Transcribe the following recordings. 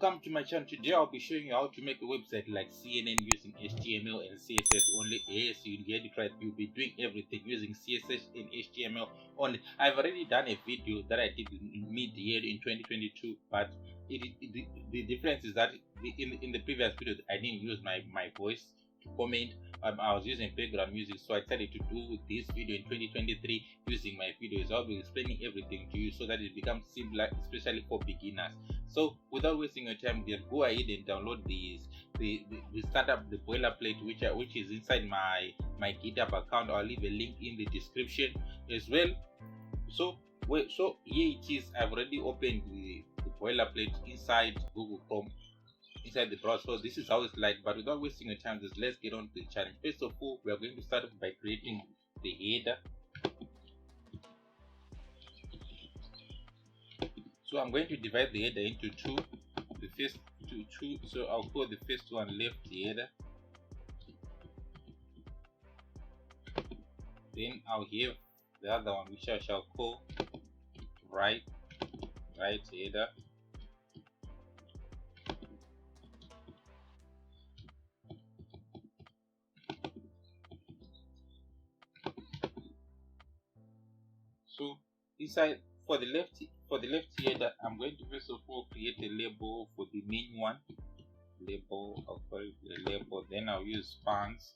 Welcome to my channel. Today I'll be showing you how to make a website like CNN using HTML and CSS only. Yes, you get it right. You'll be doing everything using CSS and HTML only. I've already done a video that I did in mid-year in 2022, but the difference is that in the previous video I didn't use my voice to comment. I was using background music, so I decided to do this video in 2023 using my videos. I'll be explaining everything to you so that it becomes simpler, especially for beginners. So without wasting your time, just go ahead and download the startup, the boilerplate, which is inside my GitHub account. I'll leave a link in the description as well. So here it is. I've already opened the boilerplate inside Google Chrome, inside the browser. So this is how it's like. But without wasting your time, just let's get on to the challenge. First of all, we are going to start off by creating the header. So I'm going to divide the header into two. The first two. So I'll call the first one left header. Then I'll have the other one which I shall call right header. So inside for the left header, I'm going to first of all create a label for the main one. I'll call it the label. Then I'll use spans.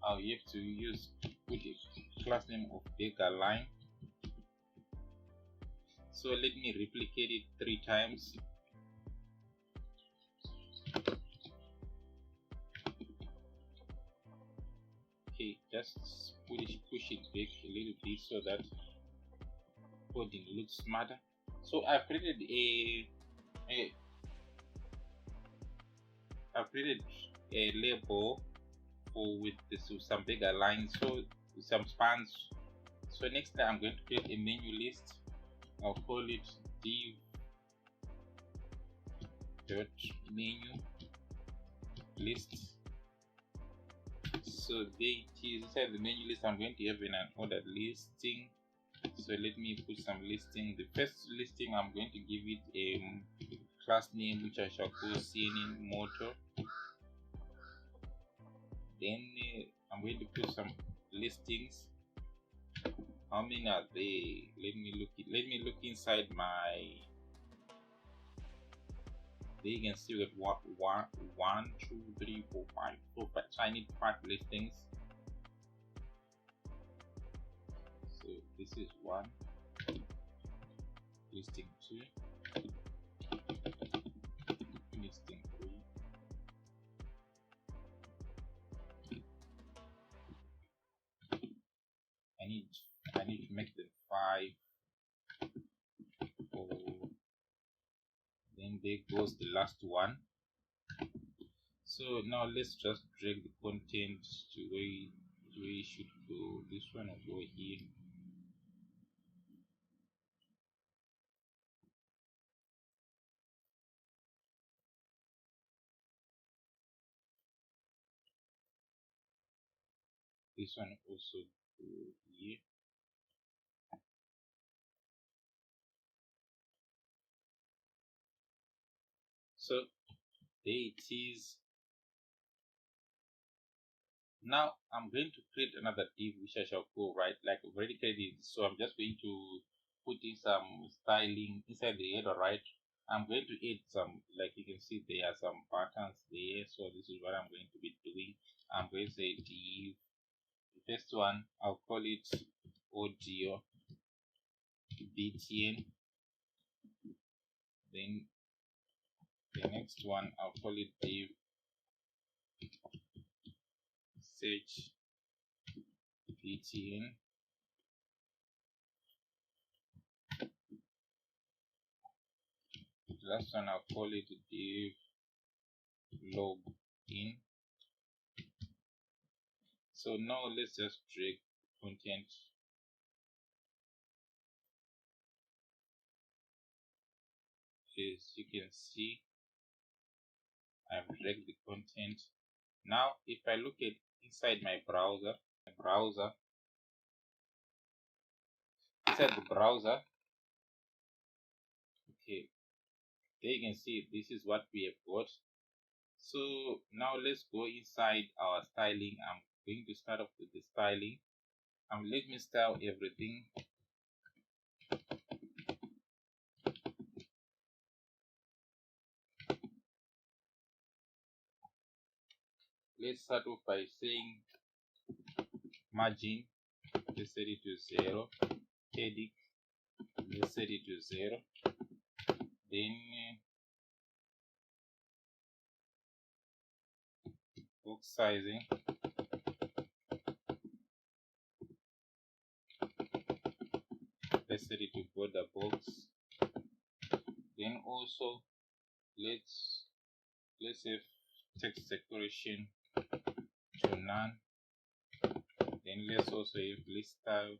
I'll have to put a class name of bigger line. So let me replicate it 3 times. Okay, just push it back a little bit so that coding looks smarter. So I've created a label with some bigger lines, so some spans. So next time I'm going to create a menu list. I'll call it div.menu list. So there it is. Inside the menu list, I'm going to have an ordered listing. So let me put some listing. The first listing, I'm going to give it a class name which I shall call CNN Motor. Then I'm going to put some listings. How many are they? Let me look inside my. There you can see we got 1, 2, 3, 4, 5. So I need 5 listings. So this is 1, listing 2, listing 3. I need to make them 5. Oh, then there goes the last one. So now let's just drag the content to where it should go. This one will go here. This one also go here. So there it is. Now I'm going to create another div which I shall call right, like I've already created. So I'm just going to put in some styling inside the header, right? I'm going to add some, like you can see there are some buttons there. So this is what I'm going to be doing. I'm going to say div. The first one I'll call it audio btn. Then the next one I'll call it div search btn. The last one I'll call it div login. So now let's just drag content. As you can see, I've dragged the content. Now if I look at inside my browser, okay, there you can see this is what we have got. So now let's go inside our styling. I'm going to start off with the styling. Let me style everything. Let's start off by saying margin, let's set it to 0. Heading, let's set it to 0. Then box sizing, let's set it to border box. Then also let's have text decoration to none. Then let's also have list style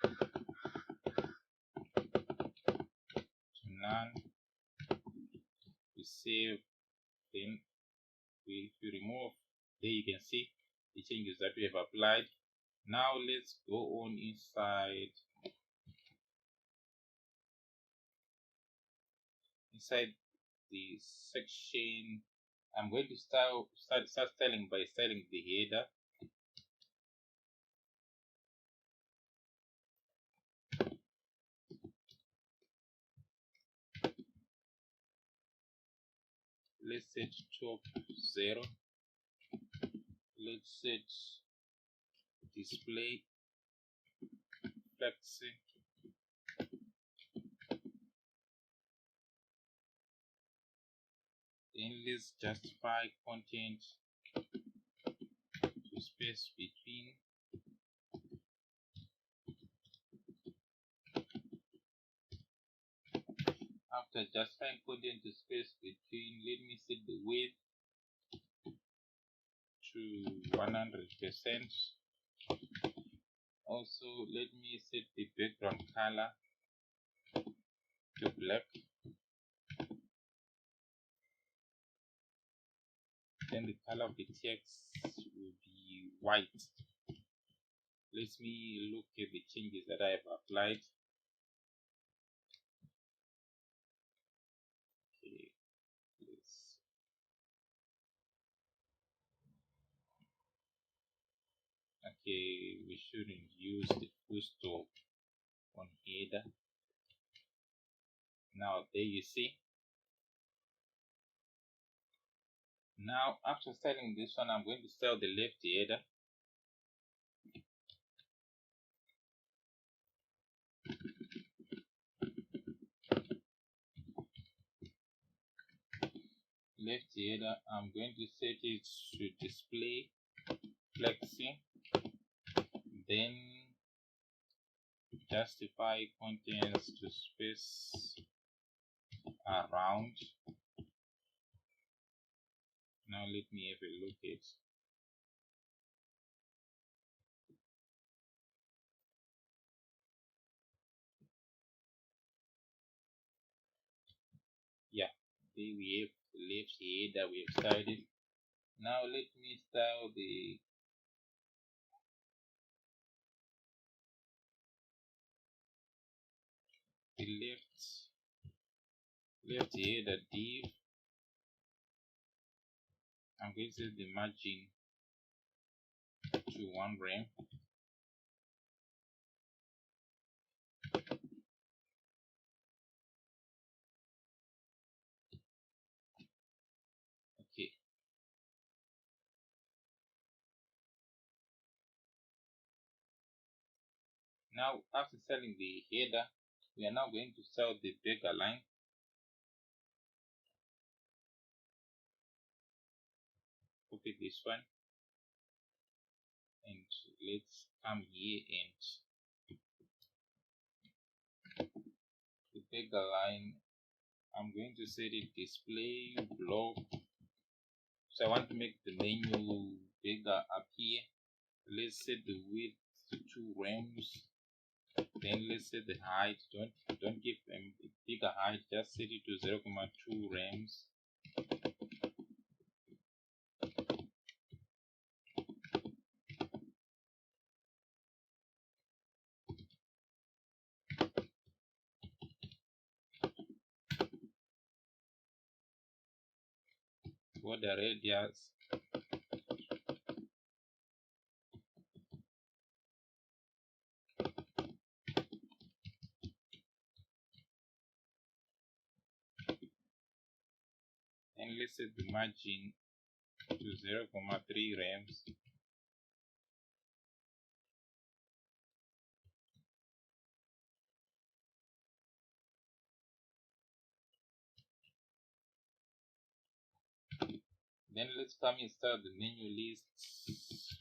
to none. We save. Then if we remove, there you can see the changes that we have applied. Now let's go on inside the section. I'm going to start styling by styling the header. Let's set top 0. Let's set display flexi. Then let's justify content to space between. After justifying content to space between, let me set the width to 100%. Also, let me set the background color to black. Then the color of the text will be white. Let me look at the changes that I have applied. Okay, we shouldn't use the full stop on header. Now there you see. Now after styling this one, I'm going to style the left header. Left header, I'm going to set it to display flexi. Then justify contents to space around. Now let me have a look at. Yeah, there we have the left header we have styled. Now let me style the left header div. I'm going to set the margin to 1 rem. Okay. Now after styling the header, we are now going to style the beggar line. Copy this one and let's come here and the beggar line, I'm going to set it display block. So I want to make the menu bigger appear. Let's set the width to 2 rems. Then let's set the height. Don't give a bigger height, just set it to 0.2 rems. border radius, and let's set the margin to 0.3 rems. Then let's come install the menu lists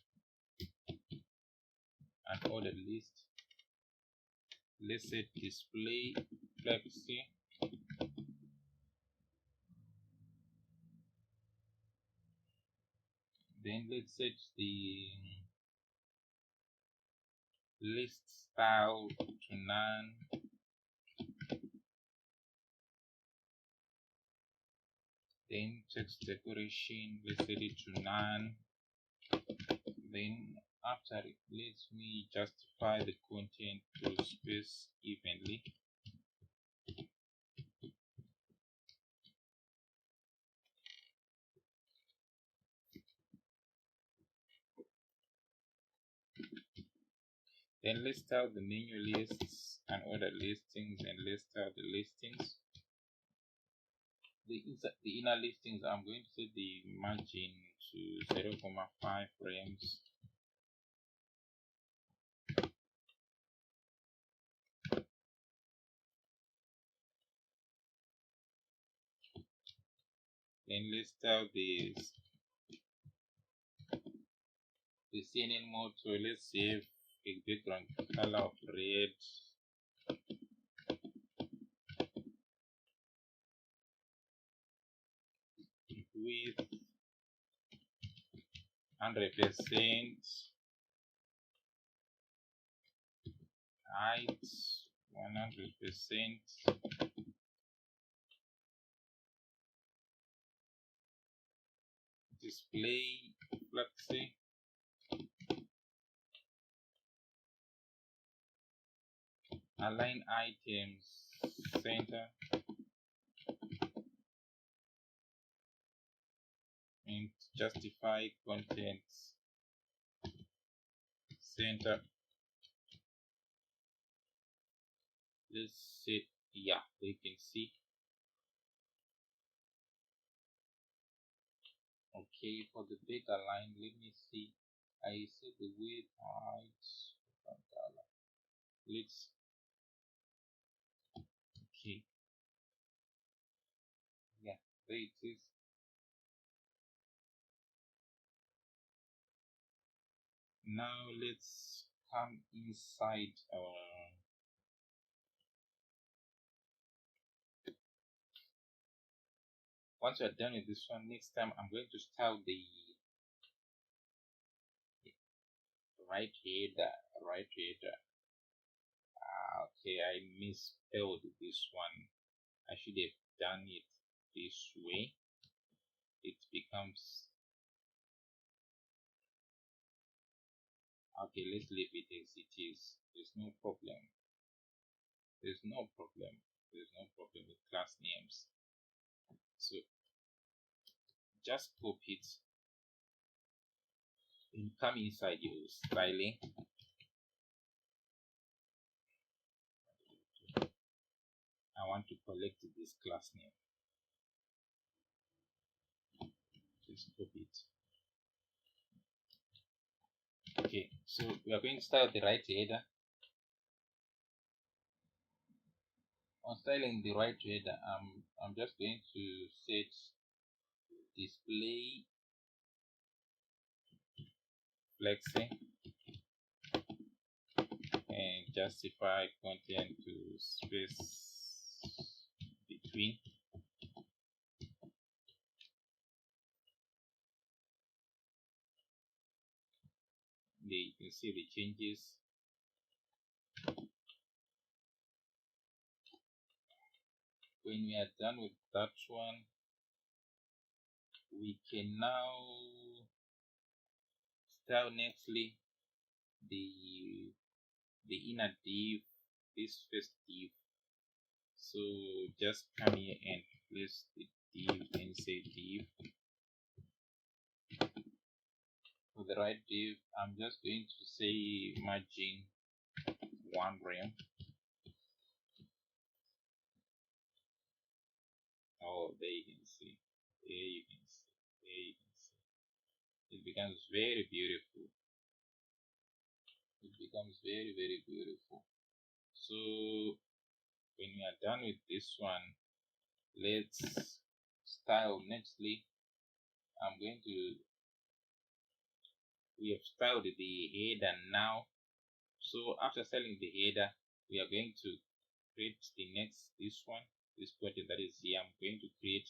and ordered list. Let's set display flexi. Then let's set the list style to none. Then text decoration, let's set it to none. Then after it, let me justify the content to space evenly. Then list out the menu lists and order listings, and list out the listings. The inner listings, I'm going to set the margin to 0.5 frames. Then list out the CNN mode. So let's save a background color of red. Width 100%, height 100%, display flexi, align items center, and justify contents center. Let's set, yeah, you can see. Okay, for the data line, let me see. I set the width, height, let's, okay, yeah, there it is. Now let's come inside our once we're done with this one, next time I'm going to style the right header. Okay, I misspelled this one. I should have done it this way. It becomes, okay, let's leave it as it is. There's no problem with class names. So just copy it and come inside your styling. I want to collect this class name. Just copy it. Okay, so we are going to style the right header. On styling the right header, I'm just going to set display flexi and justify content to space between. You can see the changes. When we are done with that one, we can now style nextly the inner div, this first div. So just come here and place the div and say div. the right div, I'm just going to say margin 1 rem. Oh, there you can see. There you can see. There you can see. It becomes very beautiful. It becomes very, very beautiful. So when we are done with this one, let's style nextly. We have styled the header now. So after styling the header, we are going to create this content that is here. I'm going to create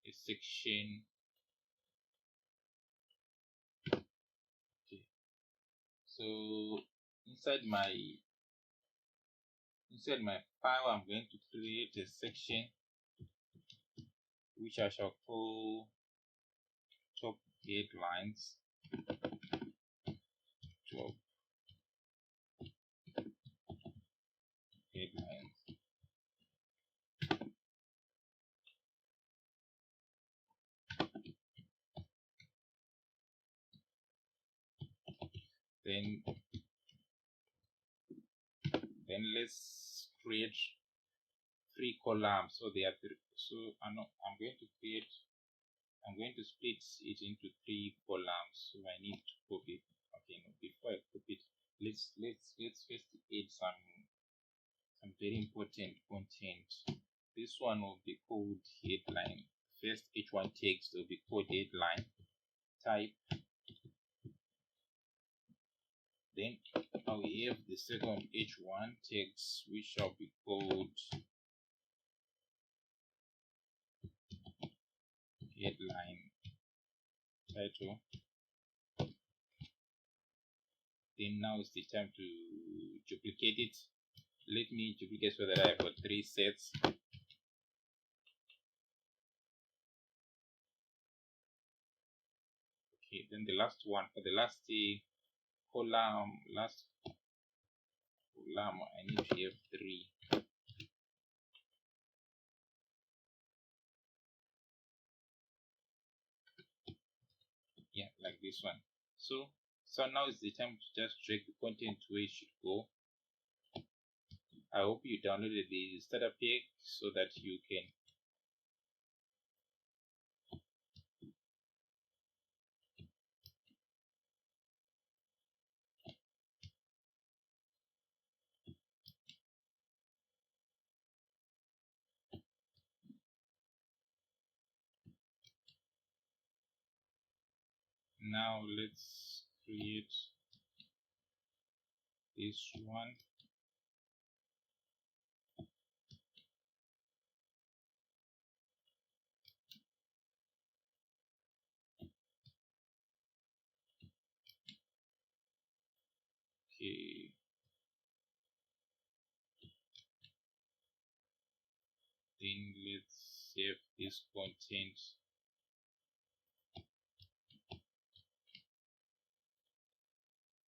a section. Okay. So inside my file, I'm going to create a section which I shall call top headlines. Top headlines. Then let's create 3 columns. So there are 3. So I'm going to split it into 3 columns. So I need to copy. Okay, no, before I copy it, let's first add some very important content. This one will be called headline. First H1 text will be called headline type. Then I will have the second H1 text, which shall be called headline title. Then now is the time to duplicate it. Let me duplicate so that I have got 3 sets. Okay, then the last one for the last column, I need to have 3. Yeah, like this one. So now is the time to just drag the content where it should go. I hope you downloaded the starter pack so that you can now let's create this one. Okay, then let's save this content.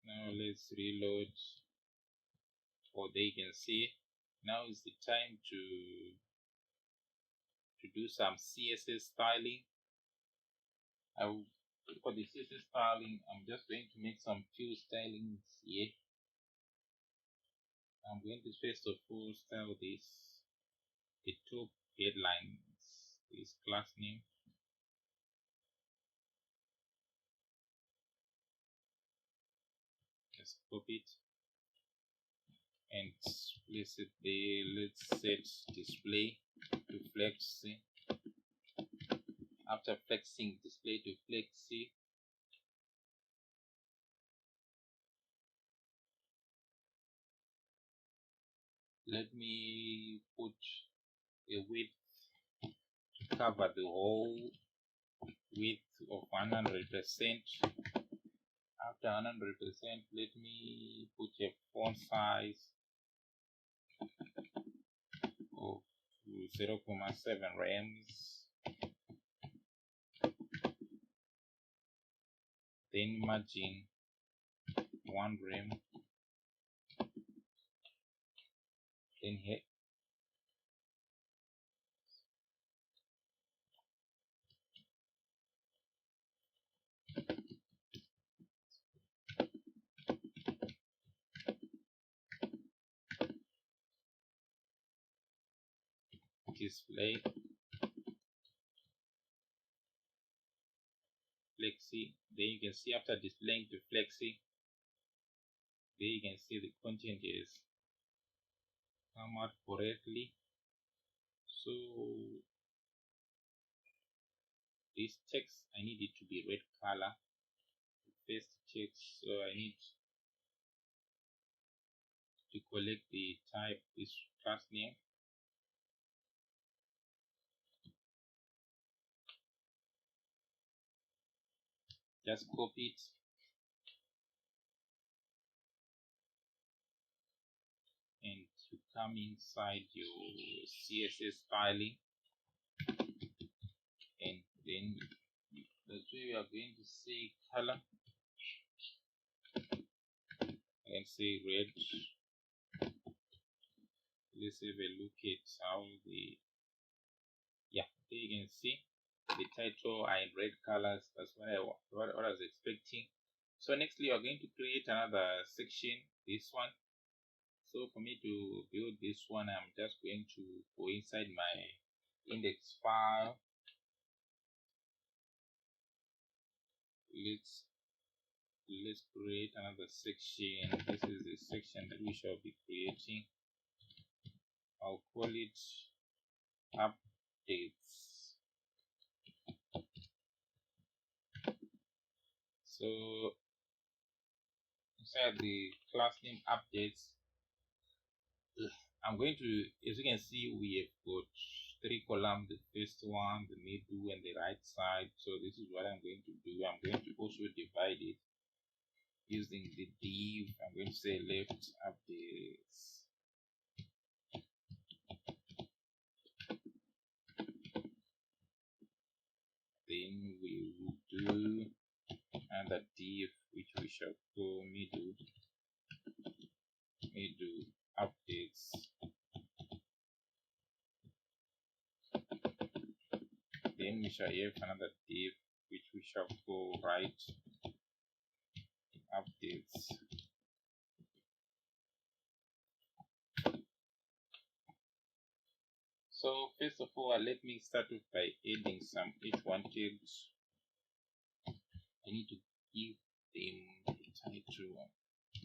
Now let's reload. Or they can see. Now is the time to do some CSS styling. For the CSS styling, I'm just going to make some few stylings here. I'm going to first of all style the top headline, this class name. Just copy it and place it there. Let's set display to flexi. After flexing display to flexi, let me put a width to cover the whole width of 100%. After 100%, let me put a font size of 0.7 rems. Then margin 1 rem. Then here display flexi. Then you can see after displaying to flexi, there you can see the content is come out correctly. So this text, I need it to be red color. Paste text, so I need to collect the type, this class name. Just copy it and to come inside your CSS styling, and then that's where we are going to say color. And say red. Let's have a look at how the there you can see the title are in red colors. That's what I was expecting. So next we are going to create another section, this one. So for me to build this one, I'm just going to go inside my index file. Let's create another section. This is the section that we shall be creating. I'll call it updates. So inside the class name updates, I'm going to, as you can see, we have got 3 columns, the first one, the middle, and the right side. So this is what I'm going to do. I'm going to also divide it using the div. I'm going to say left updates. Then we will do another div which we shall call middle updates. Then we shall have another div which we shall call right updates. So first of all, let me start off by adding some h1 tags. I need to give them the title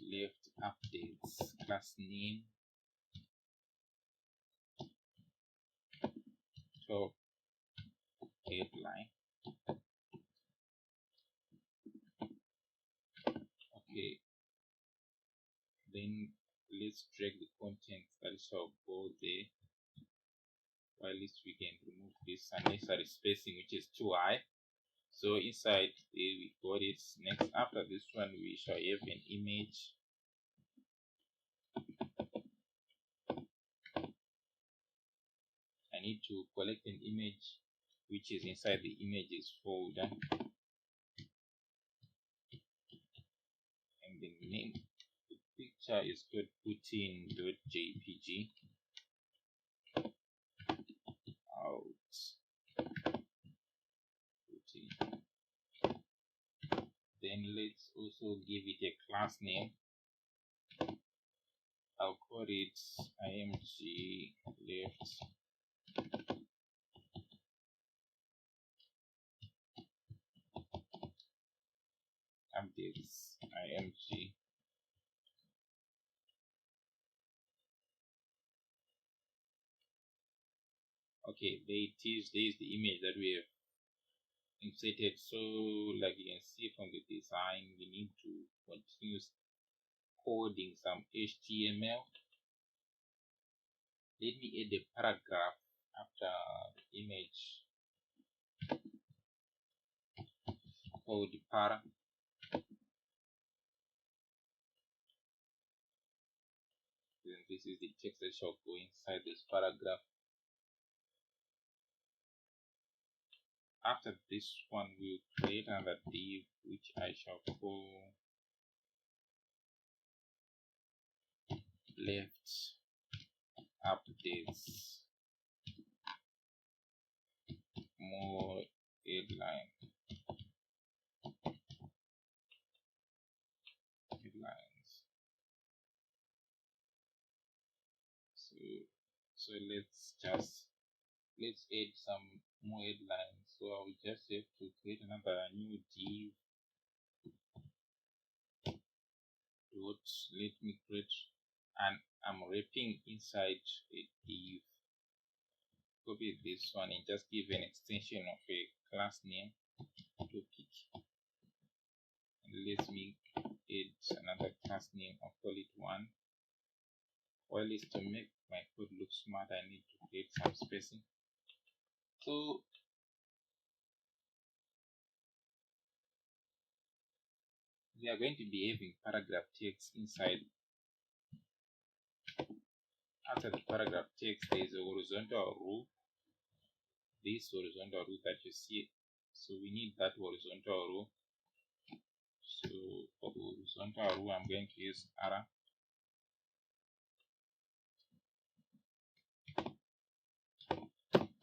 left updates, class name, top headline. Okay, then let's drag the content that shall go there. While least we can remove this unnecessary spacing which is too high. So inside there we got it. Next, after this one, we shall have an image. I need to collect an image which is inside the images folder, and the name the picture is called putin.jpg. Then let's also give it a class name. I'll call it img left updates img. Okay, there it is. There is the image that we have inserted. So like you can see from the design, we need to continue coding some HTML. Let me add a paragraph after the image called para. Then this is the text that shall go inside this paragraph. After this one, we'll create another div which I shall call left updates more headlines. So let's just let's add some more headlines. So we just have to create another new div dot. Let me create, and I'm wrapping inside a div. Copy this one and just give an extension of a class name topic, and let me add another class name. I'll call it one. Or at least to make my code look smart, I need to create some spacing. So we are going to be having paragraph text inside. After the paragraph text, there is a horizontal row. This horizontal row that you see. So we need that horizontal row. So for the horizontal row, I'm going to use arrow.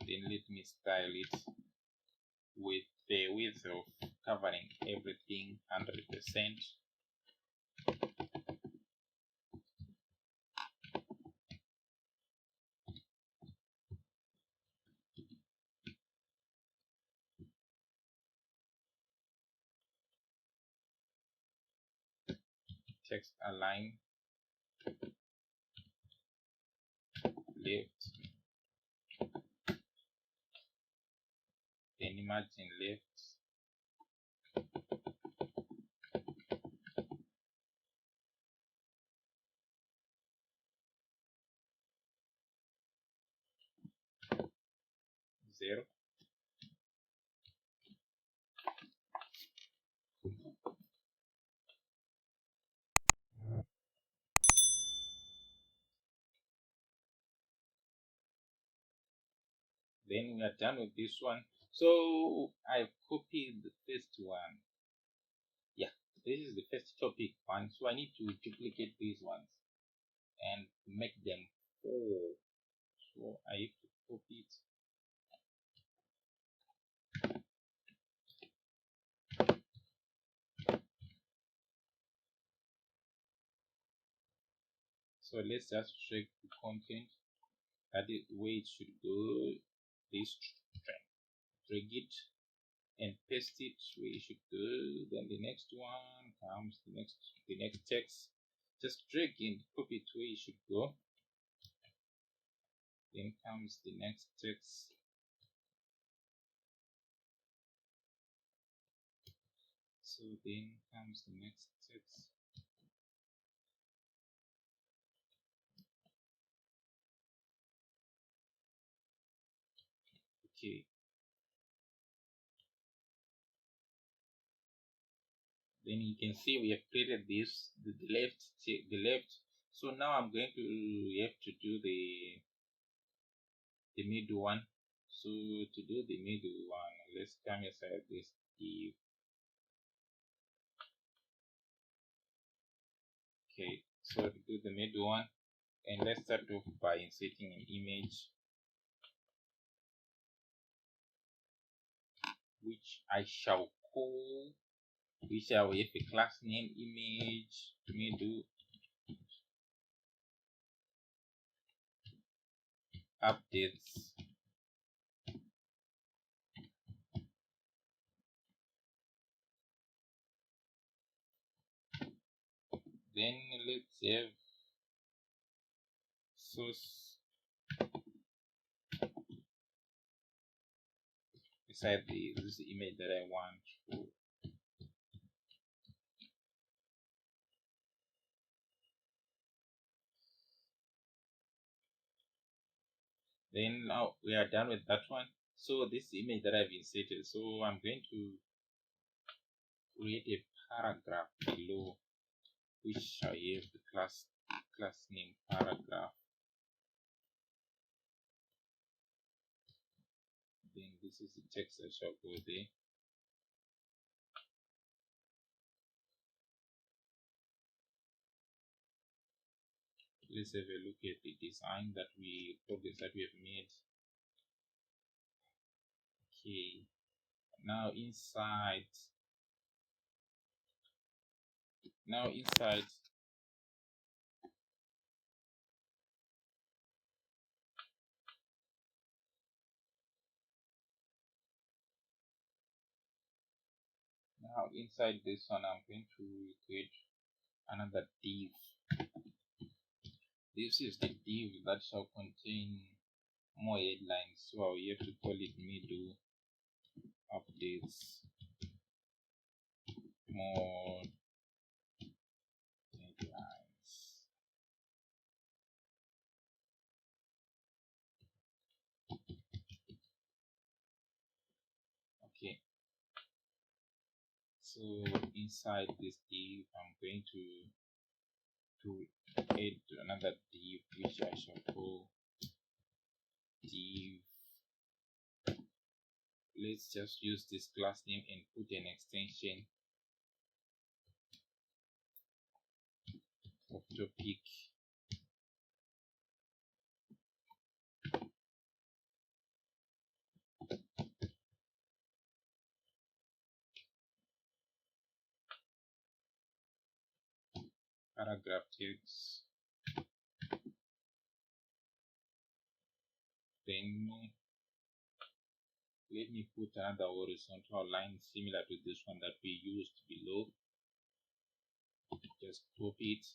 Then let me style it with the width of covering everything 100%. Text align left, then margin left, zero. Then we are done with this one. So I've copied the first one. Yeah, this is the first topic one. So I need to duplicate these ones and make them 4. So I have to copy it. So let's just check the content. That is where it should go. This drag it and paste it where it should go. Then the next one comes the next text. Just drag and copy it where it should go. Then comes the next text. So then comes the next text. Okay. Then you can see we have created this, the left. So now I'm going to have to do the middle one. So to do the middle one, let's come inside this div. Okay, so to do the middle one, and let's start off by inserting an image, which I shall call, which I will have a class name image middle updates. Then let's have source beside this image that I want to. Then now we are done with that one. So this image that I've inserted, so I'm going to create a paragraph below, which I have the class name paragraph. Then this is the text that shall go there. Let's have a look at the design that progress that we have made. Okay, now inside Now inside this one, I'm going to create another div. This is the div that shall contain more headlines, so we have to call it middle updates, more headlines. Okay, so inside this div, I'm going to add another div which I shall call div. Let's just use this class name and put an extension of topic. Paragraph text. Then let me put another horizontal line similar to this one that we used below. Just copy it.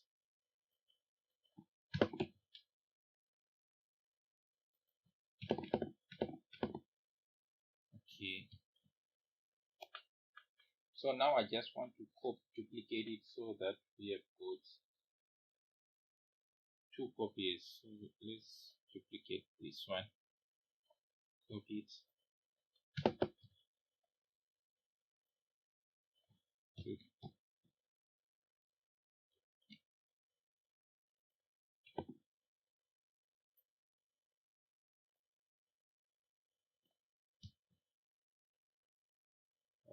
Okay. So now I just want to duplicate it so that we have got 2 copies. So let's duplicate this one. Copy it.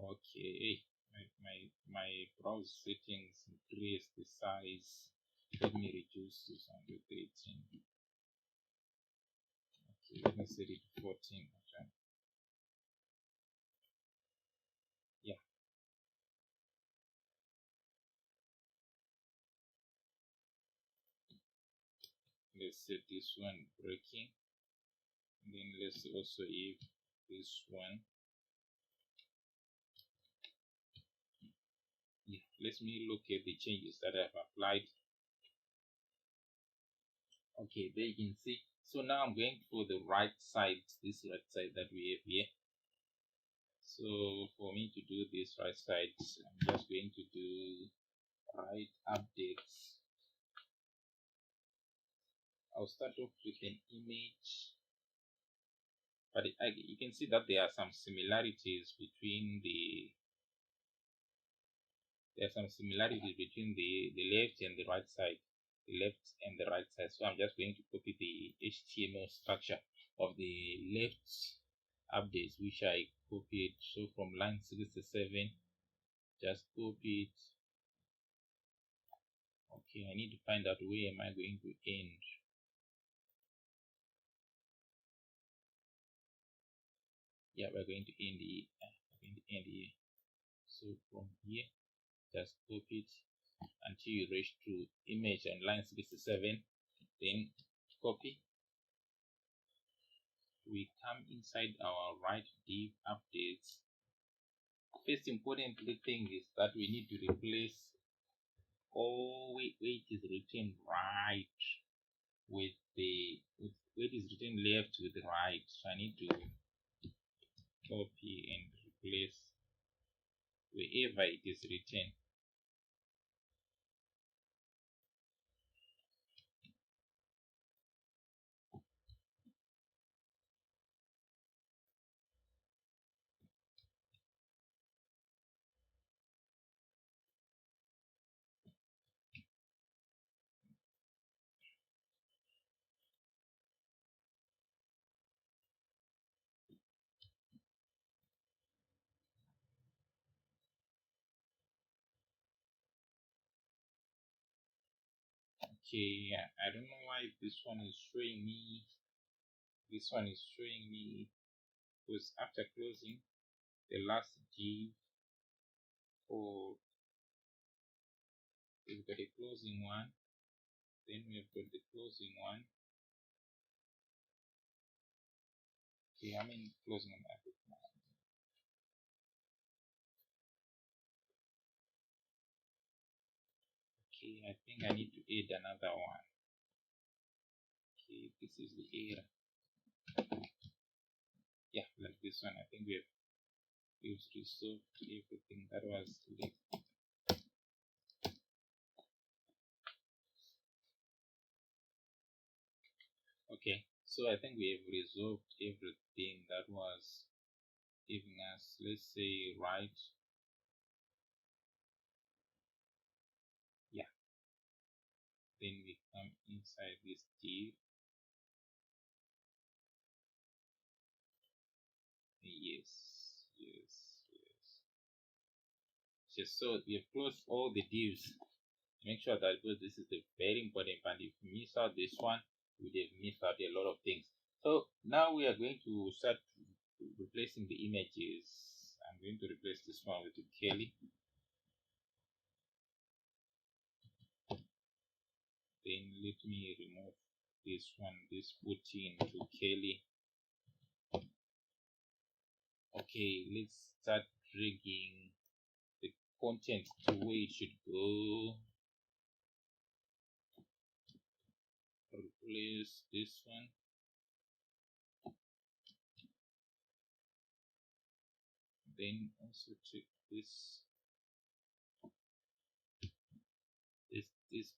Okay, my browse settings increase the size. Let me reduce this one to 13. Okay, let me set it to 14. Okay. Yeah. Let's set this one breaking. And then let's also if this one. Yeah, let me look at the changes that I've applied. Okay, there you can see. So now I'm going for the right side, this right side that we have here. So for me to do this right side, I'm just going to do right updates. I'll start off with an image, but you can see that there are some similarities between the left and the right side, so I'm just going to copy the HTML structure of the left updates which I copied. So from line 67, just copy it. Okay, I need to find out where am I going to end. Yeah, we're going to end here. So from here, just copy it until you reach to image on line 67, then copy. We come inside our right div updates. First important thing is that we need to replace all where it is written right with where it is written left with right. So I need to copy and replace wherever it is written. Okay, I don't know why this one is showing me. This one is showing me because after closing the last div, or we've got a closing one, then we've got the closing one. Okay, I'm in closing one. I think I need to add another one. Okay, this is the error. Yeah, like this one. I think we've resolved everything that was left. Okay, so I think we have resolved everything that was giving us, let's say, right. Yeah, then we come inside this div. Yes. So we have closed all the divs. Make sure that, because this is the very important part, if you miss out this one, we have missed out a lot of things. So now we are going to start replacing the images. I'm going to replace this one with Kelly. Then let me remove this one, this putting to Kelly. Okay, let's start dragging the content to where it should go. Replace this one. Then also check this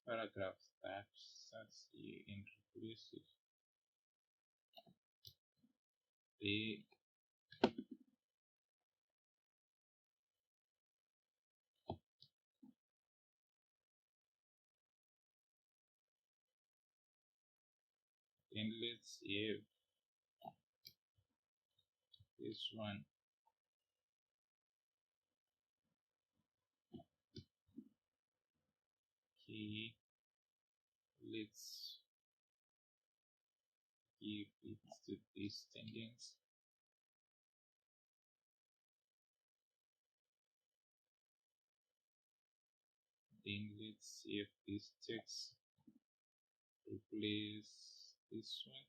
paragraph that starts here and replace it. Then let's have this one. Okay, let's give it to this tangents. Then let's save this text, replace this one.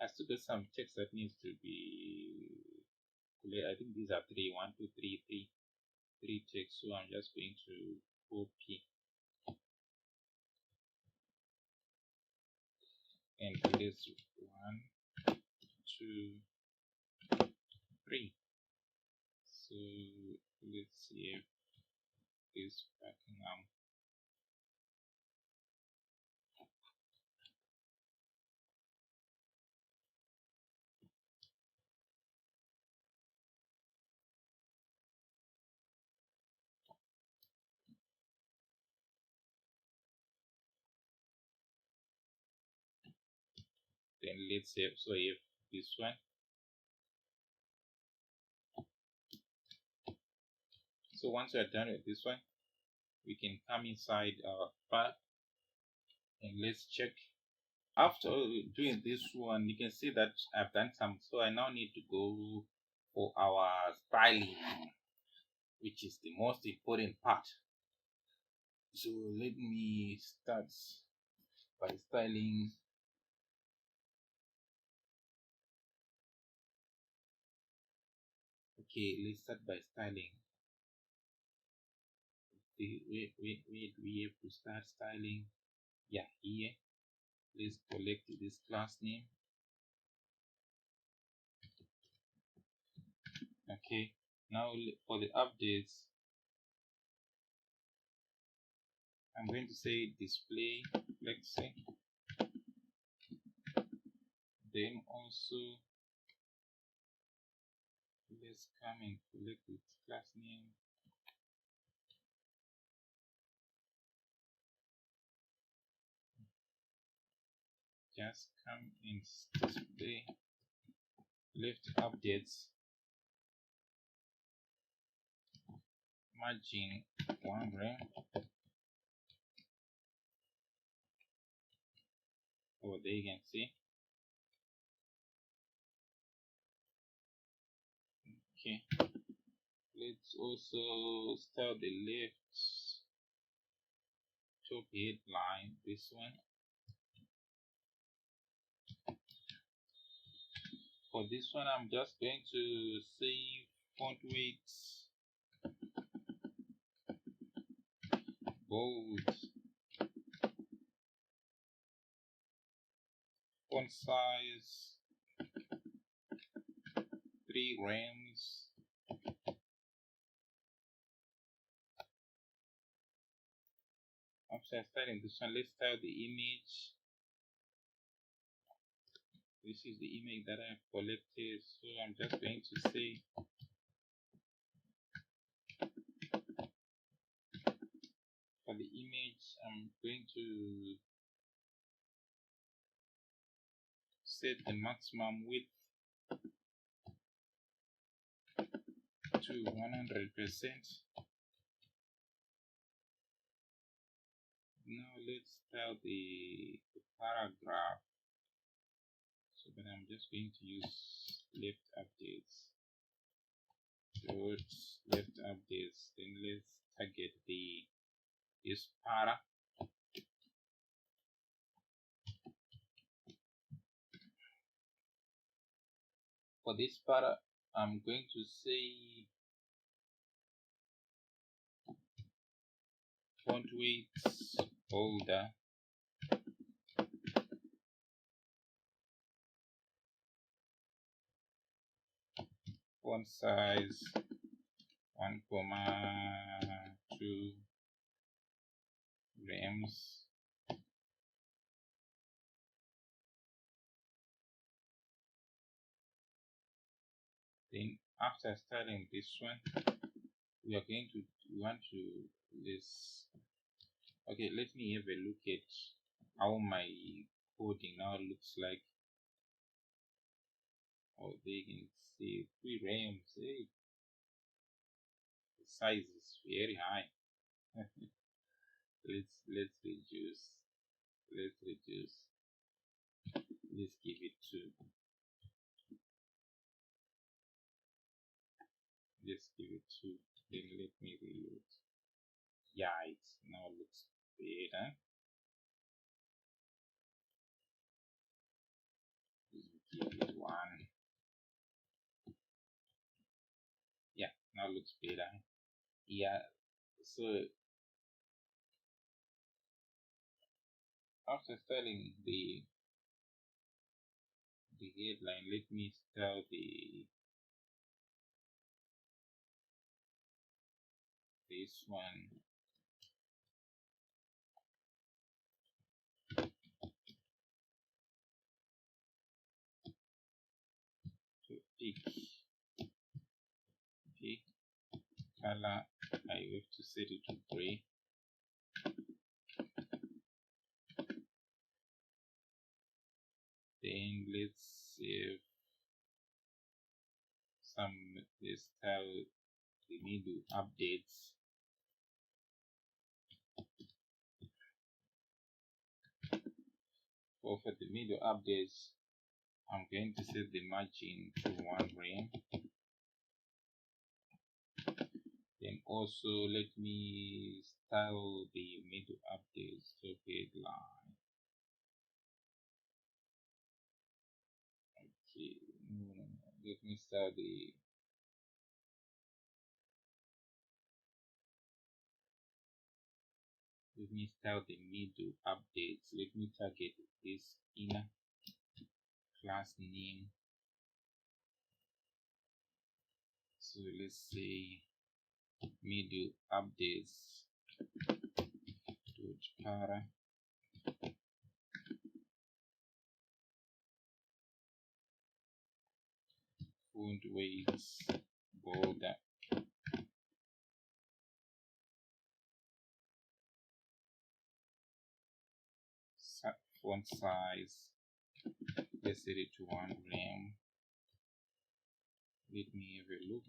I still got some text that needs to be clear. I think these are three text, so I'm just going to copy and place 1, 2, 3. So let's save this backing up. Then let's save. So if this one. So once we are done with this one, we can come inside our file and let's check. After doing this one, you can see that I've done some. So I now need to go for our styling, which is the most important part. So let me start by styling. Okay, let's start by styling. Wait, we have to start styling. Yeah, here. Let's collect this class name. Okay, now for the updates, I'm going to say display flexing. Then also let's come and collect its class name. Just come and display left updates margin 1 rem. Over there you can see. Okay, let's also style the left top headline, this one. For this one, I'm just going to save font weight bold, font size 3 rams. After starting this one, let's style the image. This is the image that I've collected, so I'm just going to say for the image, I'm going to set the maximum width to 100%. Now let's style the paragraph. So, but I'm just going to use left updates. Left updates. Then let's target this para. For this para, I'm going to say font weight bolder, font size 1,2 grams. Then after starting this one, we want to this. Okay, let me have a look at how my coding now looks like. Oh, they can see 3 rams. Hey, the size is very high. let's reduce. Let's reduce. Let's give it 2. Let's give it 2. Then let me reload. Yeah, it now looks better. Give it 1. Yeah, now looks better. Yeah, so after styling the headline, let me style this one. To pick color, I have to set it to gray. Then let's save some. Let's style the middle updates. For the middle updates, I'm going to set the margin to 1 rem. Then also let me style the middle updates to headline. Okay, let me style the middle updates. Let me target this inner class name. So let's say middle updates dot para font weights border font size. Let's set it to 1 rem. Let me have a look.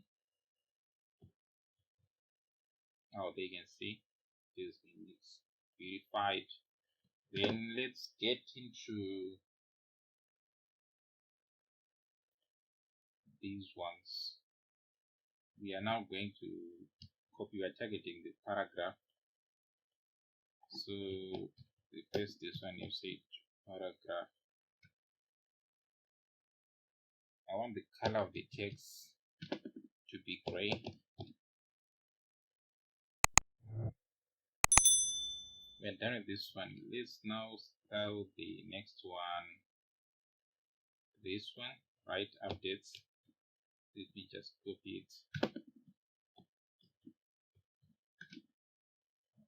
Oh, they can see this is verified. Then let's get into these ones. We are now going to copy. We are targeting the paragraph. So replace this one. You say paragraph. I want the color of the text to be gray. We're done with this one. Let's now style the next one. This one, right? Updates. Let me just copy it.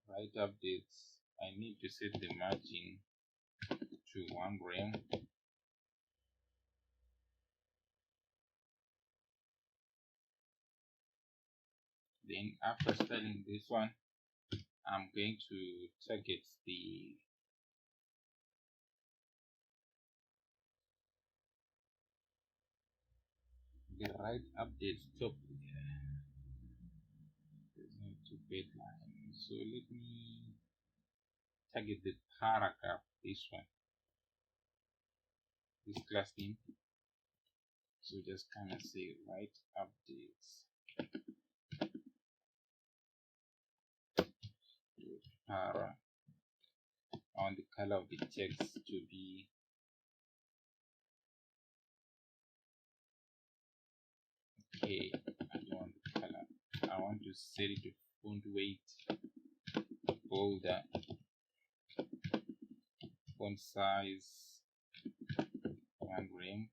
Right, updates. I need to set the margin to 1 rem. Then after styling this one, I'm going to target the right updates top. There's no two bed line. So let me target the paragraph, this one, this class name. So just kind of say right updates para. I want the color of the text to be okay. I don't want the color. I want to set it to font weight, bolder, font size 1 rem.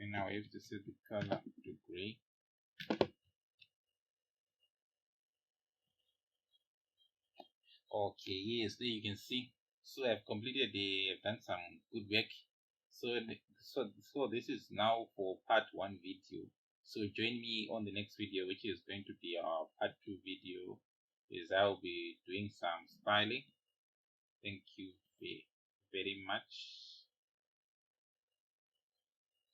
And now I have to set the color to gray. Okay, yes, there you can see. So I've completed I've done some good work. So this is now for part 1 video. So join me on the next video, which is going to be our part 2 video, is I'll be doing some styling. Thank you very much.